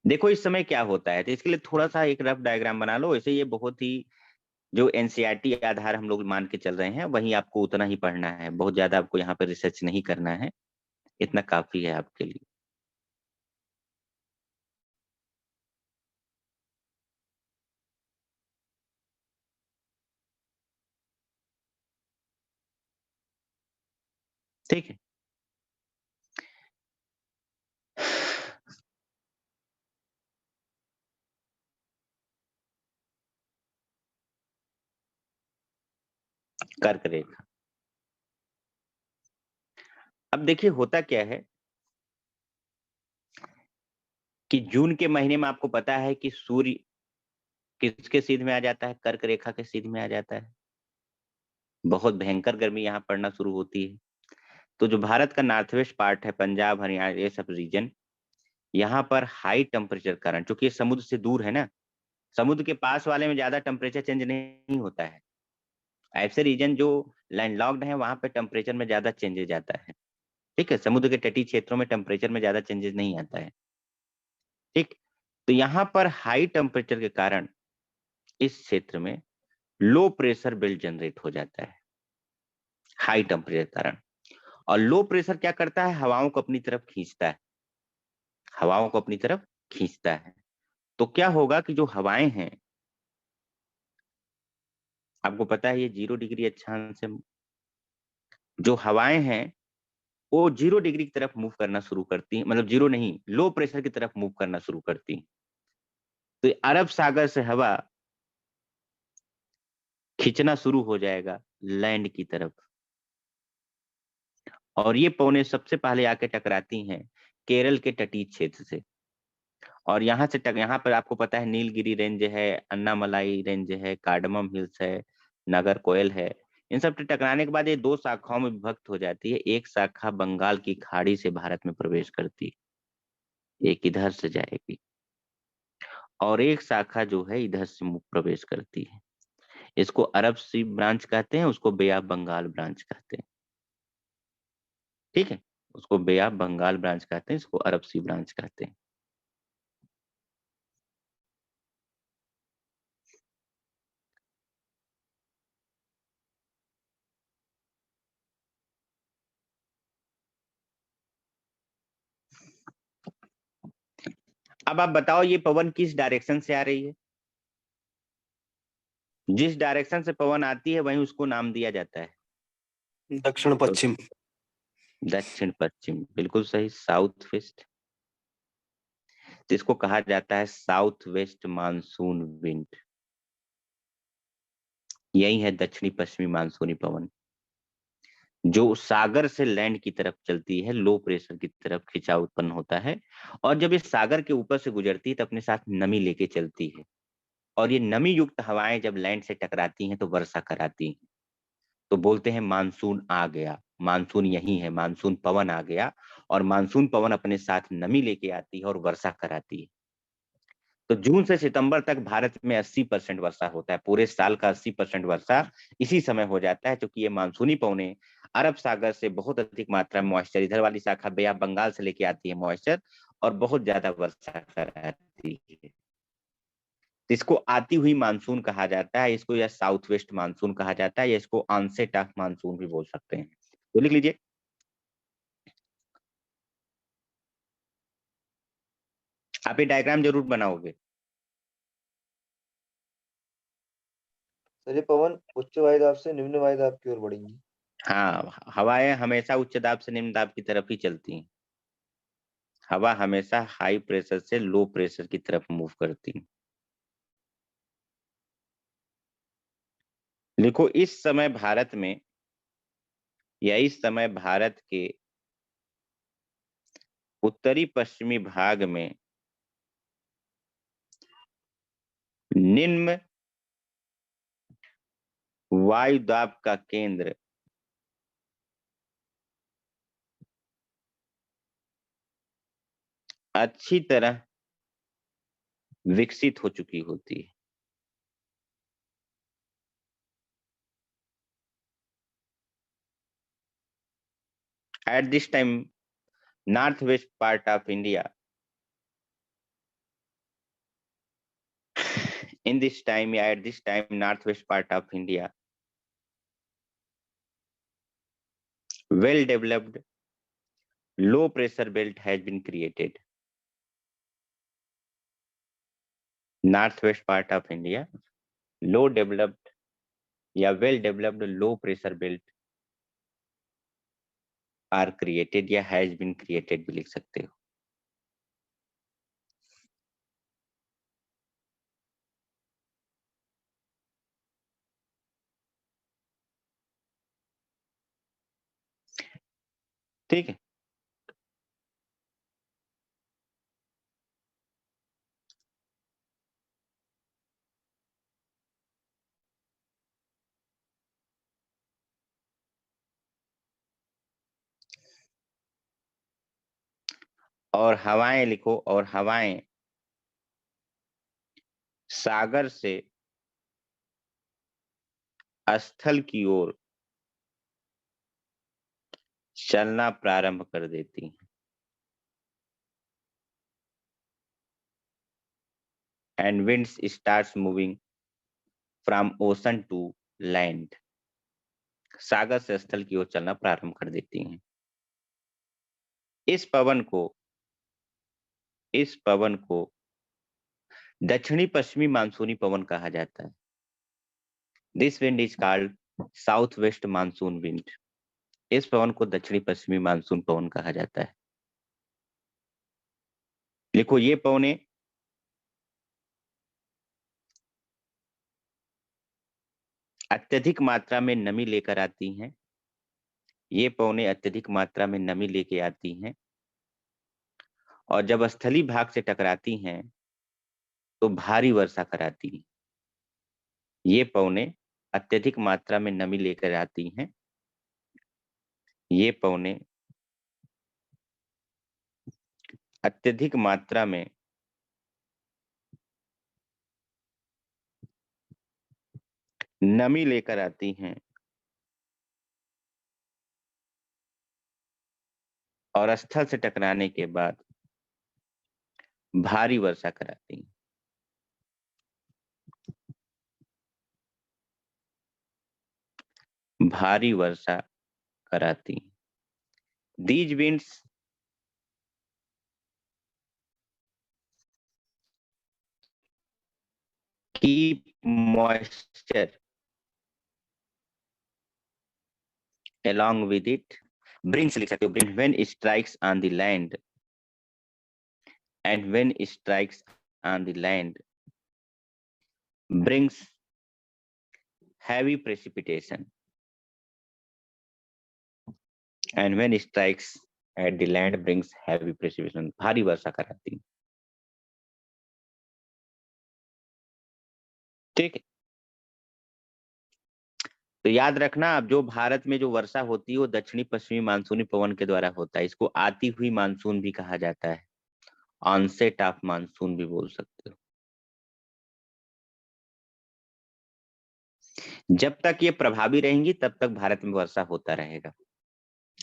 देखो इस समय क्या होता है, तो इसके लिए थोड़ा सा एक रफ डायग्राम बना लो। ऐसे ये बहुत ही जो एनसीईआरटी आधार हम लोग मान के चल रहे हैं वहीं आपको उतना ही पढ़ना है, बहुत ज्यादा आपको यहाँ पर रिसर्च नहीं करना है, इतना काफी है आपके लिए। ठीक है, कर्क रेखा। अब देखिए होता क्या है कि जून के महीने में आपको पता है कि सूर्य किसके सीध में आ जाता है, कर्क रेखा के सीध में आ जाता है। बहुत भयंकर गर्मी यहाँ पड़ना शुरू होती है। तो जो भारत का नॉर्थ वेस्ट पार्ट है, पंजाब, हरियाणा, ये सब रीजन, यहाँ पर हाई टेम्परेचर कारण, चूंकि ये समुद्र से दूर है ना, समुद्र के पास वाले में ज्यादा टेम्परेचर चेंज नहीं होता है। ऐसे रीजन जो लैंडलॉक्ड है, वहां पे टेम्परेचर में ज्यादा चेंजेज आता है। ठीक है, समुद्र के तटीय क्षेत्रों में टेम्परेचर में ज्यादा चेंजेस नहीं आता है। ठीक, तो यहाँ पर हाई टेम्परेचर के कारण इस क्षेत्र में लो प्रेशर बेल्ट जनरेट हो जाता है, हाई टेम्परेचर के कारण। और लो प्रेशर क्या करता है, हवाओं को अपनी तरफ खींचता है, हवाओं को अपनी तरफ खींचता है। तो क्या होगा कि जो हवाएं हैं, आपको पता है ये 0 डिग्री अक्षांश से, जो हवाएं हैं वो 0 डिग्री की तरफ मूव करना शुरू करती हैं, मतलब जीरो नहीं, लो प्रेशर की तरफ मूव करना शुरू करती हैं। तो अरब सागर से हवा खींचना शुरू हो जाएगा लैंड की तरफ, और ये पौने सबसे पहले आके टकराती हैं केरल के तटीय क्षेत्र से। और यहाँ पर आपको पता है नीलगिरी रेंज है, अन्नामलाई रेंज है, कार्डमम हिल्स है, नगर कोयल है। इन सब से टकराने के बाद ये दो शाखाओं में विभक्त हो जाती है। एक शाखा बंगाल की खाड़ी से भारत में प्रवेश करती है, एक इधर से जाएगी, और एक शाखा जो है इधर से प्रवेश करती है। इसको अरब सी ब्रांच कहते हैं, उसको बे ऑफ बंगाल ब्रांच कहते हैं। ठीक है, उसको बे ऑफ बंगाल ब्रांच कहते हैं, इसको अरब सी ब्रांच कहते हैं। अब आप बताओ ये पवन किस डायरेक्शन से आ रही है? जिस डायरेक्शन से पवन आती है वहीं उसको नाम दिया जाता है दक्षिण पश्चिम। दक्षिण पश्चिम, बिल्कुल सही, साउथ वेस्ट। जिसको कहा जाता है साउथ वेस्ट मानसून विंड, यही है दक्षिणी पश्चिमी मानसूनी पवन, जो सागर से लैंड की तरफ चलती है, लो प्रेशर की तरफ खिंचाव उत्पन्न होता है। और जब ये सागर के ऊपर से गुजरती है तो अपने साथ नमी लेके चलती है, और ये नमी युक्त हवाएं जब लैंड से टकराती हैं तो वर्षा कराती हैं। तो बोलते हैं मानसून आ गया, मानसून यही है, मानसून पवन आ गया। और मानसून पवन अपने साथ नमी लेके आती है और वर्षा कराती है। तो जून से सितंबर तक भारत में 80% वर्षा होता है, पूरे साल का 80% वर्षा इसी समय हो जाता है, क्योंकि ये मानसूनी पवने अरब सागर से बहुत अधिक मात्रा में मॉइस्चर, इधर वाली शाखा बे ऑफ बंगाल से लेके आती है मॉइस्चर, और बहुत ज्यादा वर्षा कराती है। इसको आती हुई मानसून कहा जाता है, इसको या साउथ वेस्ट मानसून कहा जाता है, या इसको ऑनसेट ऑफ मानसून भी बोल सकते हैं। तो लिख लीजिए, आप ये डायग्राम जरूर बनाओगे। सर ये पवन उच्च वायुदाब से निम्न वायुदाब की ओर बढ़ेंगी। हाँ, हवाएं हमेशा उच्च दाब से निम्न दाब की तरफ ही चलती हैं। हवा हमेशा हाई प्रेशर से लो प्रेशर की तरफ मूव करती है। देखो इस समय भारत में, या इस समय भारत के उत्तरी पश्चिमी भाग में निम्न वायुदाब का केंद्र अच्छी तरह विकसित हो चुकी होती है। At this time, northwest part of India, in this time, yeah, at this time, northwest part of India, well developed low pressure belt has been created. Northwest part of India, low developed या well developed low pressure belt are created, या has been created भी लिख सकते हो। ठीक है, और हवाएं लिखो, और हवाएं सागर से स्थल की ओर चलना प्रारंभ कर देती हैं। And winds starts moving from ocean to land. सागर से स्थल की ओर चलना प्रारंभ कर देती हैं। इस पवन को दक्षिणी पश्चिमी मानसूनी पवन कहा जाता है। This wind is called south west monsoon wind. इस पवन को दक्षिणी पश्चिमी मानसून पवन कहा जाता है। लिखो, ये पवनें अत्यधिक मात्रा में नमी लेकर आती हैं। ये पवनें अत्यधिक मात्रा में नमी लेके आती हैं, और जब स्थलीय भाग से टकराती हैं तो भारी वर्षा कराती हैं। ये पवनें अत्यधिक मात्रा में नमी लेकर आती हैं। ये पवनें अत्यधिक मात्रा में नमी लेकर आती हैं और स्थल से टकराने के बाद भारी वर्षा कराती हैं। भारी वर्षा कराती हैं। These winds keep moisture along with it. Brings, लिख सकते हो, bring when it strikes on the land, and when it strikes on the land brings heavy precipitation, and when it strikes at the land brings heavy precipitation. भारी वर्षा कराती है। ठीक है, तो याद रखना, अब जो भारत में जो वर्षा होती है वो दक्षिणी पश्चिमी मानसूनी पवन के द्वारा होता है। इसको आती हुई मानसून भी कहा जाता है, ऑनसेट ऑफ मानसून भी बोल सकते हो। जब तक ये प्रभावी रहेंगी तब तक भारत में वर्षा होता रहेगा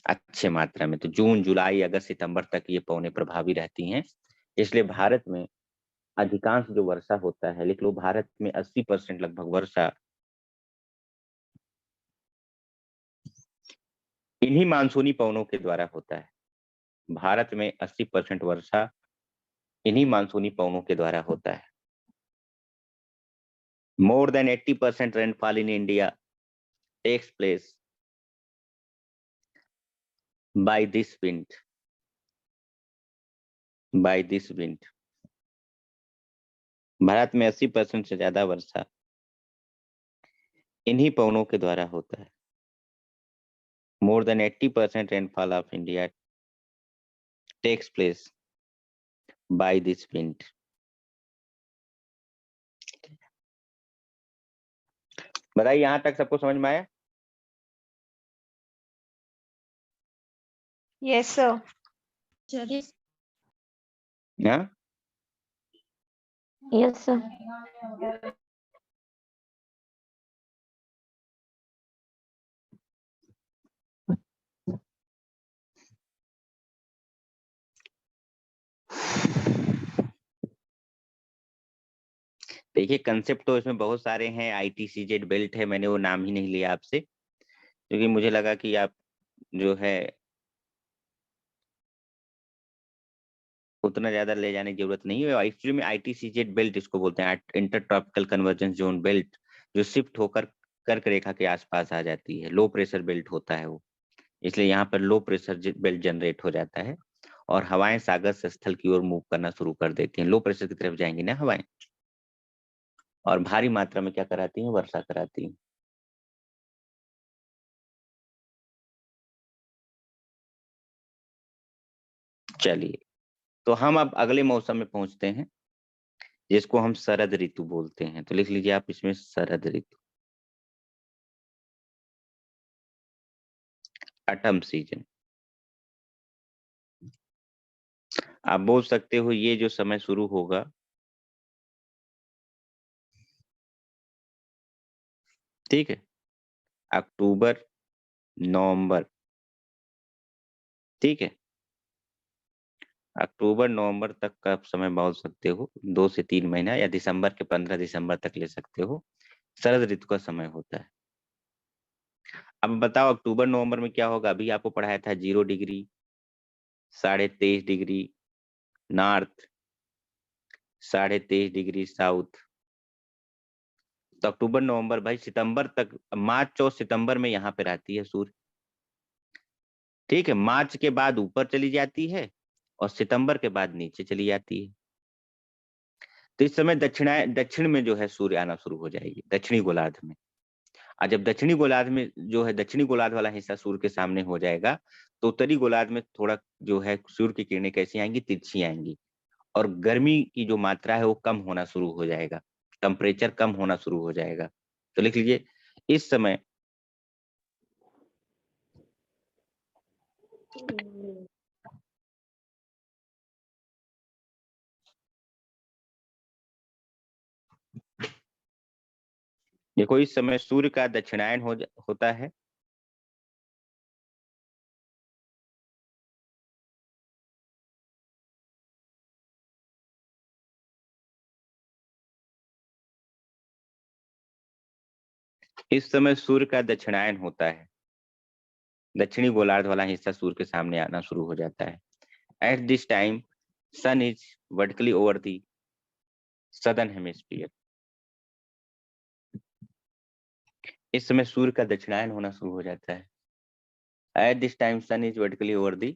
अच्छे मात्रा में। तो जून, जुलाई, अगस्त, सितंबर तक ये पवनें प्रभावी रहती हैं। इसलिए भारत में अधिकांश जो वर्षा होता है, लिख लो, भारत में 80% लगभग वर्षा इन्हीं मानसूनी पवनों के द्वारा होता है। भारत में 80% वर्षा इन्हीं मानसूनी पवनों के द्वारा होता है। More than 80% rainfall in India takes place by this wind. By this wind. Bharat में 80% से ज्यादा वर्षा इन्हीं पवनों के द्वारा होता है। More than 80% rainfall of India takes place by this wind. बताइए, यहां तक सबको समझ में आया? Yes sir. हाँ, यस सर। देखिए, कंसेप्ट तो इसमें बहुत सारे हैं। ITCZ बेल्ट है, मैंने वो नाम ही नहीं लिया आपसे क्योंकि मुझे लगा कि आप जो है उतना ज्यादा ले जाने की जरूरत नहीं है। एक्चुअली में ITCZ बेल्ट इसको बोलते हैं, inter tropical convergence zone belt, जो शिफ्ट होकर कर्क रेखा के आसपास आ जाती है। लो प्रेशर बेल्ट होता है वो, इसलिए यहाँ पर लो प्रेशर बेल्ट जनरेट हो जाता है और हवाएं सागर से स्थल की ओर मूव करना शुरू कर देती हैं। लो प्रेशर की तरफ जाएंगी ना हवाएं, और भारी मात्रा में क्या कराती हैं? वर्षा कराती हैं। चलिए, तो हम अब अगले मौसम में पहुंचते हैं जिसको हम शरद ऋतु बोलते हैं। तो लिख लीजिए आप इसमें शरद ऋतु, ऑटम सीजन। आप बोल सकते हो ये जो समय शुरू होगा, ठीक है, अक्टूबर, नवंबर, ठीक है, अक्टूबर नवंबर तक का आप समय बोल सकते हो, 2 से 3 महीना, या दिसंबर के 15 दिसंबर तक ले सकते हो, शरद ऋतु का समय होता है। अब बताओ अक्टूबर नवंबर में क्या होगा? अभी आपको पढ़ाया था 0 degree, 23.5 degree north, 23.5 degree south. तो अक्टूबर नवंबर भाई सितंबर तक, मार्च और सितंबर में यहाँ पे रहती है सूर्य, ठीक है। मार्च के बाद ऊपर चली जाती है और सितंबर के बाद नीचे चली जाती है। तो इस समय दक्षिण में जो है सूर्य आना शुरू हो जाएगी, दक्षिणी गोलार्ध में। और जब दक्षिणी गोलार्ध में जो है, दक्षिणी गोलार्ध वाला हिस्सा सूर्य के सामने हो जाएगा, तो उत्तरी गोलार्ध में थोड़ा जो है सूर्य की किरणें कैसी आएंगी? तिरछी आएंगी, और गर्मी की जो मात्रा है वो कम होना शुरू हो जाएगा, टेम्परेचर कम होना शुरू हो जाएगा। तो लिख लीजिए इस समय देखो, इस समय सूर्य का दक्षिणायन होता है, इस समय सूर्य का दक्षिणायन होता है, दक्षिणी गोलार्ध वाला हिस्सा सूर्य के सामने आना शुरू हो जाता है। At this time sun is vertically over the southern hemisphere. इस समय सूर्य का दक्षिणायन होना शुरू हो जाता है। At this time sun is vertically over the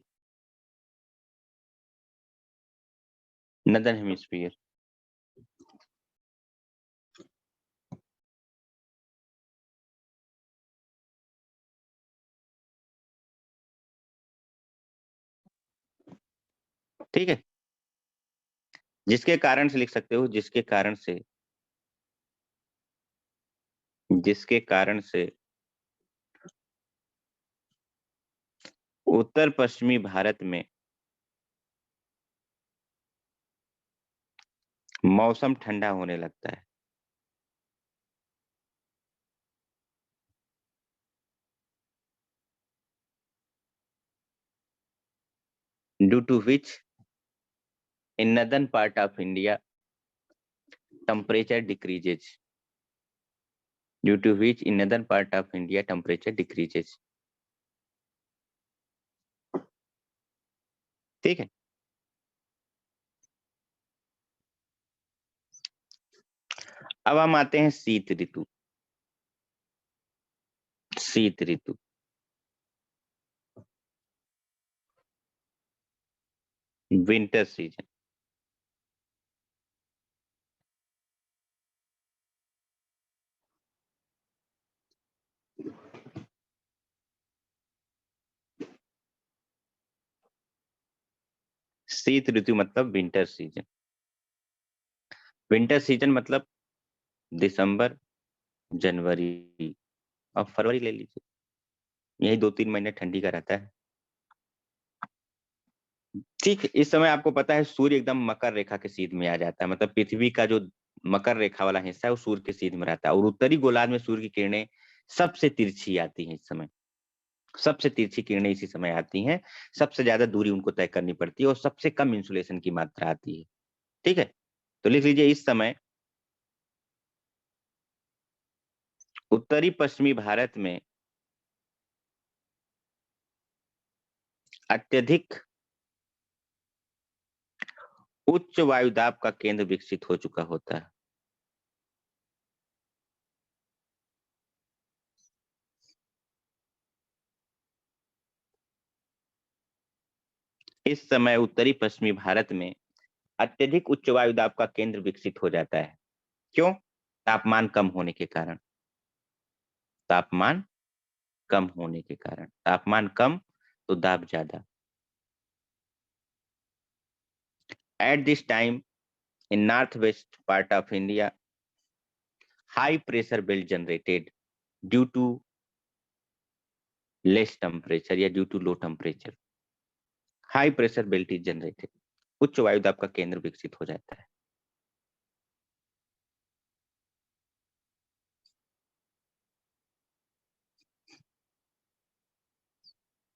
northern hemisphere. ठीक है, जिसके कारण से लिख सकते हो, जिसके कारण से उत्तर पश्चिमी भारत में मौसम ठंडा होने लगता है। Due to which in northern part of India temperature decreases. Due to which in northern part of India temperature decreases. ठीक है, अब हम आते हैं शीत ऋतु। शीत ऋतु विंटर सीजन। शीत ऋतु मतलब विंटर सीजन। विंटर सीजन मतलब दिसंबर, जनवरी और फरवरी ले लीजिए, यही 2-3 महीने ठंडी का रहता है। ठीक, इस समय आपको पता है सूर्य एकदम मकर रेखा के सीध में आ जाता है, मतलब पृथ्वी का जो मकर रेखा वाला हिस्सा है वो सूर्य के सीध में रहता है, और उत्तरी गोलार्ध में सूर्य की किरणें सबसे तिरछी आती हैं इस समय। सबसे तिरछी किरणें इसी समय आती हैं, सबसे ज्यादा दूरी उनको तय करनी पड़ती है और सबसे कम इंसुलेशन की मात्रा आती है। ठीक है, तो लिख लीजिए इस समय उत्तरी पश्चिमी भारत में अत्यधिक उच्च वायुदाब का केंद्र विकसित हो चुका होता है। इस समय उत्तरी पश्चिमी भारत में अत्यधिक उच्च वायुदाब का केंद्र विकसित हो जाता है। क्यों? तापमान कम होने के कारण। तापमान कम होने के कारण, तापमान कम तो दाब ज्यादा। At this time in north west part of India high pressure belt generated due to less temperature या due to low temperature. High pressure belt is generated. उच्च वायुदाब का केंद्र विकसित हो जाता है।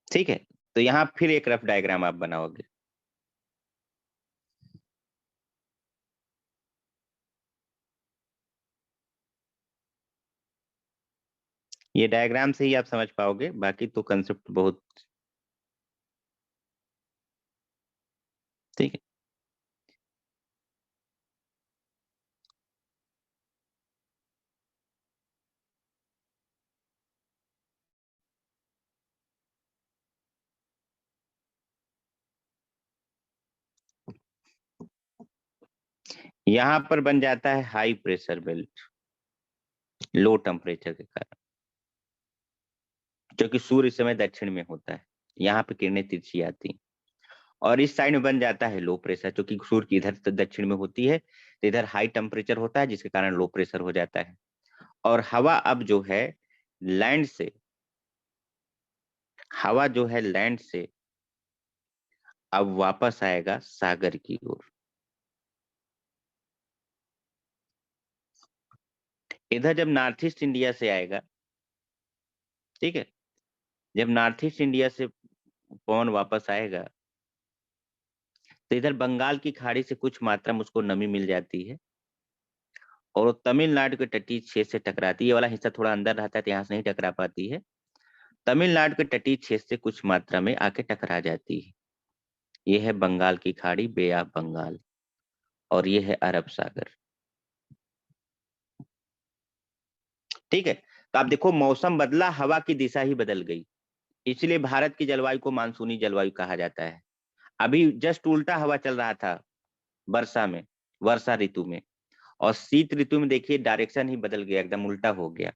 ठीक है, तो यहाँ फिर एक रफ डायग्राम आप बनाओगे। ये डायग्राम से ही आप समझ पाओगे, बाकी तो कंसेप्ट बहुत ठीक है। यहाँ पर बन जाता है high pressure belt low temperature के कारण, जो कि सूर्य इस समय दक्षिण में होता है। यहाँ पे किरणें तिरछी आती हैं। और इस साइड में बन जाता है लो प्रेशर, जो कि सूर्य की इधर दक्षिण में होती है, तो इधर हाई टेम्परेचर होता है जिसके कारण लो प्रेशर हो जाता है। और हवा अब जो है लैंड से, हवा जो है लैंड से अब वापस आएगा सागर की ओर। इधर जब नॉर्थ ईस्ट इंडिया से आएगा, ठीक है, जब नॉर्थ ईस्ट इंडिया से पवन वापस आएगा तो इधर बंगाल की खाड़ी से कुछ मात्रा में उसको नमी मिल जाती है और वो तमिलनाडु के तटीय क्षेत्र से टकराती है। ये वाला हिस्सा थोड़ा अंदर रहता है तो यहाँ से नहीं टकरा पाती है। तमिलनाडु के तटीय क्षेत्र से कुछ मात्रा में आके टकरा जाती है। ये है बंगाल की खाड़ी, बे ऑफ बंगाल, और ये है अरब सागर। ठीक है, तो आप देखो मौसम बदला, हवा की दिशा ही बदल गई, इसलिए भारत की जलवायु को मानसूनी जलवायु कहा जाता है। अभी जस्ट उल्टा हवा चल रहा था वर्षा में, वर्षा ऋतु में, और शीत ऋतु में देखिए डायरेक्शन ही बदल गया, एकदम उल्टा हो गया।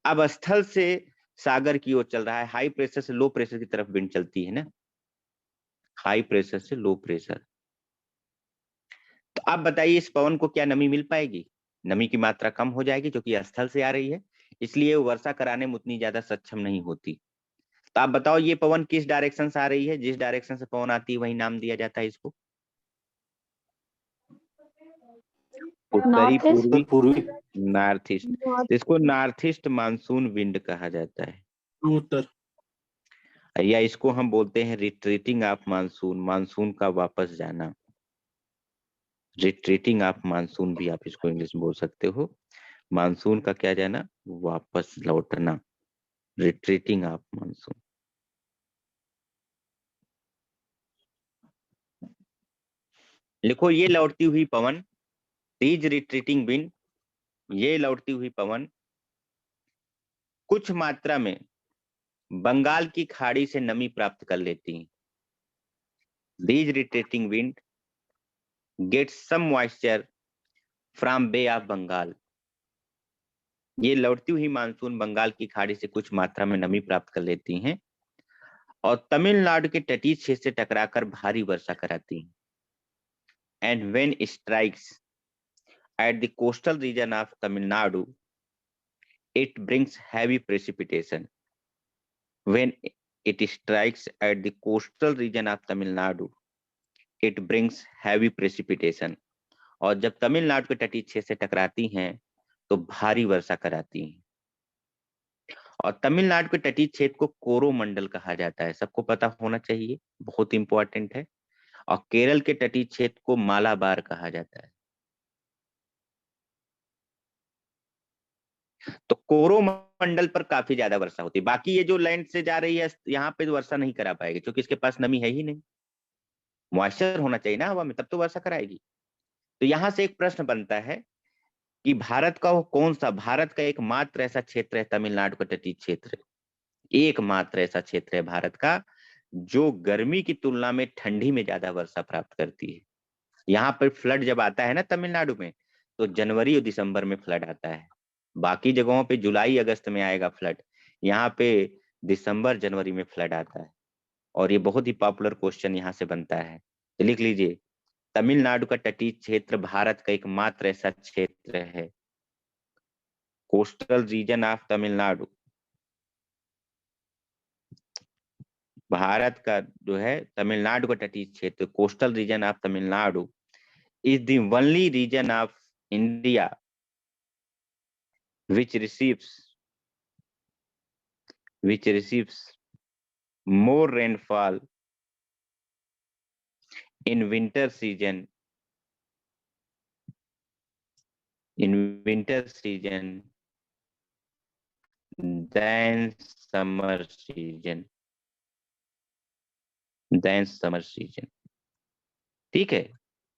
अब स्थल से सागर की ओर चल रहा है, हाई प्रेशर से लो प्रेशर की तरफ विंड चलती है ना, हाई प्रेशर से लो प्रेशर। तो आप बताइए इस पवन को क्या नमी मिल पाएगी? नमी की मात्रा कम हो जाएगी, जो कि स्थल से आ रही है, इसलिए वर्षा कराने में उतनी ज्यादा सक्षम नहीं होती। तो आप बताओ ये पवन किस डायरेक्शन से आ रही है? जिस डायरेक्शन से पवन आती है वही नाम दिया जाता है इसको, उत्तरी, पूर्वी, पूर्वी, नॉर्थ ईस्ट। इसको नॉर्थ ईस्ट मानसून विंड कहा जाता है, उत्तर, या इसको हम बोलते हैं रिट्रीटिंग ऑफ मानसून, मानसून का वापस जाना। रिट्रीटिंग ऑफ मानसून भी आप इसको इंग्लिश में बोल सकते हो। मानसून का क्या जाना? वापस लौटना, रिट्रीटिंग ऑफ मानसून। लिखो ये लौटती हुई पवन, तीज रिट्रीटिंग विंड, ये लौटती हुई पवन कुछ मात्रा में बंगाल की खाड़ी से नमी प्राप्त कर लेती हैं। These retreating wind gets some moisture from Bay of Bengal. ये लौटती हुई मानसून बंगाल की खाड़ी से कुछ मात्रा में नमी प्राप्त कर लेती हैं और तमिलनाडु के तटीय क्षेत्र से टकराकर भारी वर्षा कराती हैं। And when strikes at the coastal region of Tamil Nadu, it brings heavy precipitation. When it strikes at the coastal region of Tamil Nadu, it brings heavy precipitation. और जब तमिलनाडु के तटीय क्षेत्र से टकराती हैं तो भारी वर्षा कराती हैं। और तमिलनाडु के तटीय क्षेत्र को कोरोमंडल कहा जाता है, सबको पता होना चाहिए, बहुत इंपॉर्टेंट है। और केरल के तटीय क्षेत्र को मालाबार कहा जाता है। तो कोरोमंडल पर काफी ज्यादा वर्षा होती है। बाकी ये जो लैंड से जा रही है यहाँ पे वर्षा नहीं करा पाएगी, क्योंकि इसके पास नमी है ही नहीं। मॉइस्चर होना चाहिए ना हवा में, तब तो वर्षा कराएगी। तो यहाँ से एक प्रश्न बनता है कि भारत का वो कौन सा, भारत का एकमात्र ऐसा क्षेत्र है तमिलनाडु का तटीय क्षेत्र, एकमात्र ऐसा क्षेत्र है भारत का जो गर्मी की तुलना में ठंडी में ज्यादा वर्षा प्राप्त करती है। यहाँ पर फ्लड जब आता है ना तमिलनाडु में, तो जनवरी और दिसंबर में फ्लड आता है। बाकी जगहों पे जुलाई अगस्त में आएगा फ्लड, यहाँ पे दिसंबर जनवरी में फ्लड आता है। और ये बहुत ही पॉपुलर क्वेश्चन यहाँ से बनता है, तो लिख लीजिए, तमिलनाडु का तटीय क्षेत्र भारत का एकमात्र ऐसा क्षेत्र है, coastal region of Tamil Nadu Bharat का जो है तमिलनाडु का तटीय क्षेत्र, coastal region of Tamil Nadu is the only region of India which receives more rainfall in winter season than summer season. ठीक है,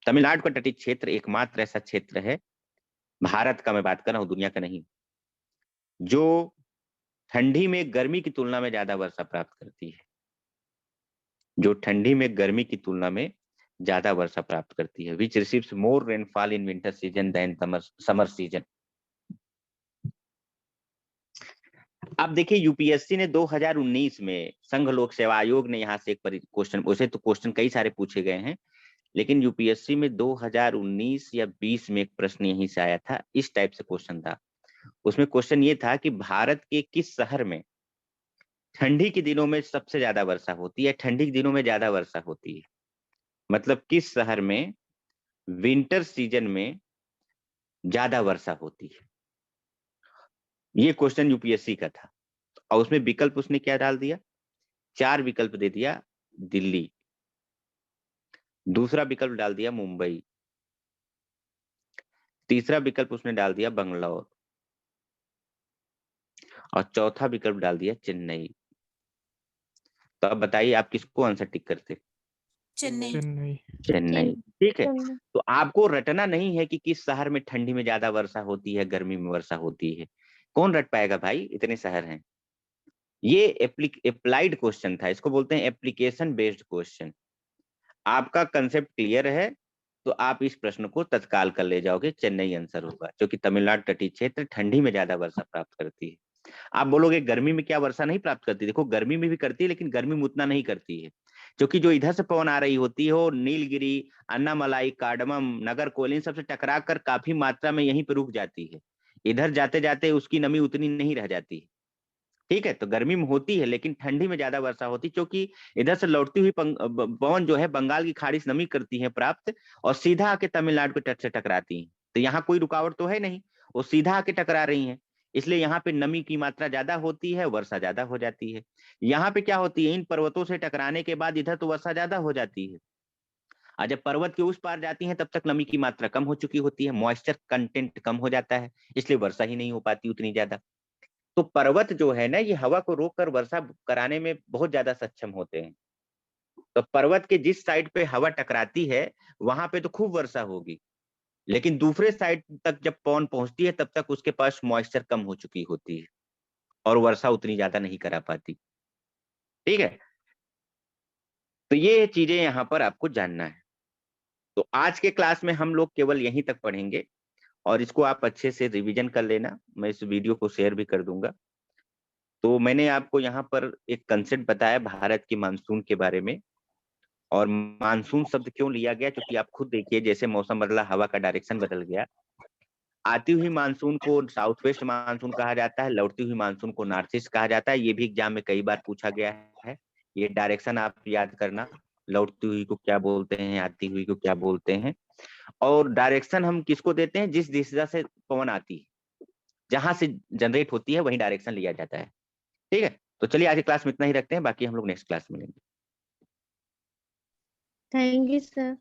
तमिलनाडु का तटीय क्षेत्र एकमात्र ऐसा क्षेत्र है, भारत का मैं बात कर रहा हूं, दुनिया का नहीं, जो ठंडी में गर्मी की तुलना में ज्यादा वर्षा प्राप्त करती है, जो ठंडी में गर्मी की तुलना में ज्यादा वर्षा प्राप्त करती है, which receives more rainfall in winter season than summer season. अब देखिए यूपीएससी ने 2019 में संघ लोक सेवा आयोग ने यहाँ से एक क्वेश्चन, उसे तो क्वेश्चन कई सारे पूछे गए हैं, लेकिन यूपीएससी में 2019 या 20 में एक प्रश्न यहीं से आया था, इस टाइप से क्वेश्चन था। उसमें क्वेश्चन ये था कि भारत के किस शहर में ठंडी के दिनों में सबसे ज्यादा वर्षा होती है, ठंडी के दिनों में ज्यादा वर्षा होती है, मतलब किस शहर में विंटर सीजन में ज्यादा वर्षा होती है, ये क्वेश्चन यूपीएससी का था। और उसमें विकल्प उसने क्या डाल दिया, 4 विकल्प दे दिया, दिल्ली, दूसरा विकल्प डाल दिया मुंबई, तीसरा विकल्प उसने डाल दिया बंगलौर, और चौथा विकल्प डाल दिया चेन्नई। तो अब बताइए आप किसको आंसर टिक करते? चेन्नई। ठीक है, तो आपको रटना नहीं है कि किस शहर में ठंडी में ज्यादा वर्षा होती है, गर्मी में वर्षा होती है, कौन रट पाएगा भाई, इतने शहर हैं। ये अप्लाइड क्वेश्चन था, इसको बोलते हैं एप्लीकेशन बेस्ड क्वेश्चन। आपका कंसेप्ट क्लियर है तो आप इस प्रश्न को तत्काल कर ले जाओगे, चेन्नई आंसर होगा, क्योंकि तमिलनाडु तटीय क्षेत्र ठंडी में ज्यादा वर्षा प्राप्त करती है। आप बोलोगे गर्मी में क्या वर्षा नहीं प्राप्त करती, देखो गर्मी में भी करती है, लेकिन गर्मी में उतना नहीं करती है, क्योंकि जो इधर से पवन आ रही होती है वो नीलगिरी, अन्नामलाई, कार्डमम, नगरकोइल, इन सबसे टकरा कर काफी मात्रा में यहीं पे रुक जाती है, इधर जाते जाते उसकी नमी उतनी नहीं रह जाती है। ठीक है, तो गर्मी में होती है, लेकिन ठंडी में ज्यादा वर्षा होती, क्योंकि इधर से लौटती हुई पवन जो है बंगाल की खाड़ी से नमी करती है प्राप्त, और सीधा आके तमिलनाडु के तट से टकराती है, तो यहाँ कोई रुकावट तो है नहीं, वो सीधा आके टकरा रही है, इसलिए यहाँ पे नमी की मात्रा ज्यादा होती है, वर्षा ज्यादा हो जाती है। यहाँ पे क्या होती है, इन पर्वतों से टकराने के बाद इधर तो वर्षा ज्यादा हो जाती है, और जब पर्वत के उस पार जाती है तब तक नमी की मात्रा कम हो चुकी होती है, मॉइस्चर कंटेंट कम हो जाता है, इसलिए वर्षा ही नहीं हो पाती उतनी ज्यादा। तो पर्वत जो है ना, ये हवा को रोककर वर्षा कराने में बहुत ज्यादा सक्षम होते हैं। तो पर्वत के जिस साइड पे हवा टकराती है वहां पे तो खूब वर्षा होगी, लेकिन दूसरे साइड तक जब पवन पहुंचती है तब तक उसके पास मॉइस्चर कम हो चुकी होती है और वर्षा उतनी ज्यादा नहीं करा पाती। ठीक है, तो ये चीजें यहाँ पर आपको जानना है। तो आज के क्लास में हम लोग केवल यहीं तक पढ़ेंगे, और इसको आप अच्छे से रिवीजन कर लेना, मैं इस वीडियो को शेयर भी कर दूंगा। तो मैंने आपको यहाँ पर एक कंसेप्ट बताया भारत की मानसून के बारे में, और मानसून शब्द क्यों लिया गया, क्योंकि आप खुद देखिए जैसे मौसम बदला, हवा का डायरेक्शन बदल गया, आती हुई मानसून को साउथ वेस्ट मानसून कहा जाता है, लौटती हुई मानसून को नॉर्थ ईस्ट कहा जाता है। ये भी एग्जाम में कई बार पूछा गया है, ये डायरेक्शन आप याद करना, लौटती हुई को क्या बोलते हैं, आती हुई को क्या बोलते हैं। और डायरेक्शन हम किसको देते हैं, जिस दिशा से पवन आती है, जहां से जनरेट होती है वही डायरेक्शन लिया जाता है। ठीक है, तो चलिए आज की क्लास में इतना ही रखते हैं, बाकी हम लोग नेक्स्ट क्लास में मिलेंगे। Thank you sir.